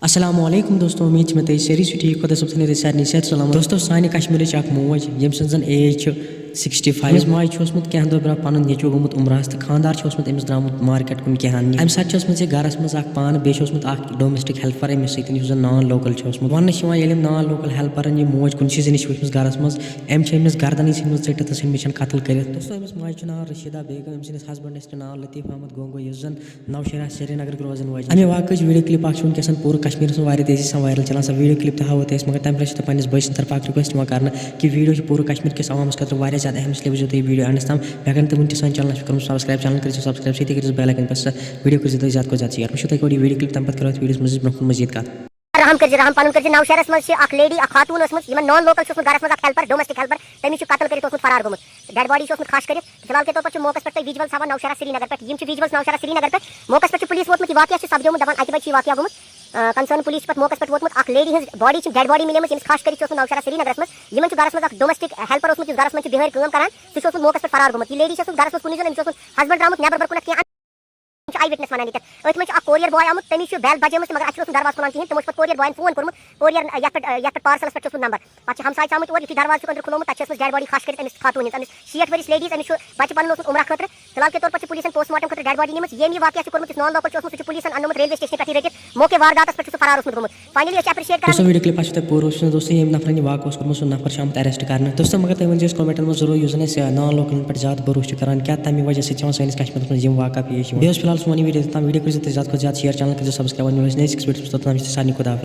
السلام علیکم دوستو امید میں ساری ٹھیک خدا صبح سن سارے صحت سلامت دوستو سانہ کشمیر موج یم سن ایج 65 ماج کھانا دہ برا پن نیچو گومت عمرہس تو خاندار امس درامت مارکیٹ کن کہان امہ سات گرس مز پان بیس ڈومیسٹک ہیلپر امس سی زن نان لوکل ون نان لوکل ہیلپرن یہ موج کن چیز نش وچمس گرس مز امس گردن ژھنمت ژٹتھ تو ژھنمت قتل کرت دوستو امس ماج ناو رشیدہ بیگم ام سندس ہسبینڈس ناو لطیف احمد گونگو اس زن نوشہرہ سری نگر روزن وجہ امہ واقعہ ویڈیو کلپ ونکس پور کشمیر واریاہ تیزی سان وائرل چلان سا ویڈیو کلپ تہ ہاو مگر تمہ پتہ پنس بھائی سند طرف رکویسٹ کرنا کہ ویڈیو پور کشمیر کس عوامس خاطر واریاہ زیادہ اہم اس لیے ویڈیو اینڈس تام اگر تم ون سان چینل کرو سبسکرائب چینل کرو سبسکرائب سی کر بیل آئکن پہ ویڈیو کر زیادہ کھت زیادہ شیئر وچھو تھی ویڈیو کلپ تم پتہ کرو ویڈیوس مزید برو مزید کت رحم پن کر نوشہرس مز لیڈی خاتون نان لوکل گرس مز ہیلپر ڈومیسٹک ہیلپر تمس قتل کر فرار گومت ڈیڈ باڈی خش کر فی الحال کے طور پر موقع پہ ویجولس ہاں نوشہرہ سری نگر پہ ویجولس نوشہرہ سری نگر پہ موقع پہ پولیس ووتمت یہ واقعہ سپدومت دپان اتہ بجے واقعہ گومت کنسرن پولیس پہ موقع پہ ووتمت لیڈی ہز باڈی ڈیڈ باڈی ملے امس خش کر نوشہرہ سری نگر مز گرس مز ڈومیسٹک ہیلپر گرس مز بہر کام کران سہ موقع پہ فرار گومت یہ لیڈی گرس مز کن زن ہسبینڈ درامت نیبر کن کی آئی وٹنس ونان ات کوریر بوائے آمت تمس بیل بجے مگر اتھ دروازہ کھلان کہین تمو پہ کوریر بوائن فون کورمت کوریر یت پارسلس پہ نمبر پتہ ہمسائے آمت اور یتھے دروازہ اندر کھلومت تک ڈیڈ باڈی خش کر خاتون امس 60 ورس لیڈیز امس بچہ پن عمرہ خاطر فی الحال کے طور پر پولیسن پوسٹ مارٹم خاطر ڈیڈ باڈی نمت یم یہ واقعہ کورمت نان لوکل سہ پولیسن انمت ریلوے سٹیشن پہ رٹت موقع واردات پہ فرار اوسمت گومت فائنلی اپریشیٹ دوستو ویڈیو کلپ آپ پور دوستو یم نفرن یہ واقعہ کورمت سہ نفر آمت اریسٹ کرنے دوستو مگر تم ون کومنٹن میں ضرور یس زن نان لوکلن پہ زیادہ بھروسہ کران کیا تمہ وجہ سۭتۍ سٲنِس کشمیرس مز یم واقعہ پیش بیٚیہِ اوس فی الحال سون ویڈیو تام ویڈیو کٔرِو زیادہ کھۄتہٕ زیادہ شیئر چینل کٔرِو سبسکرائب نئی ویڈیوس تام سارنٕے خۄدا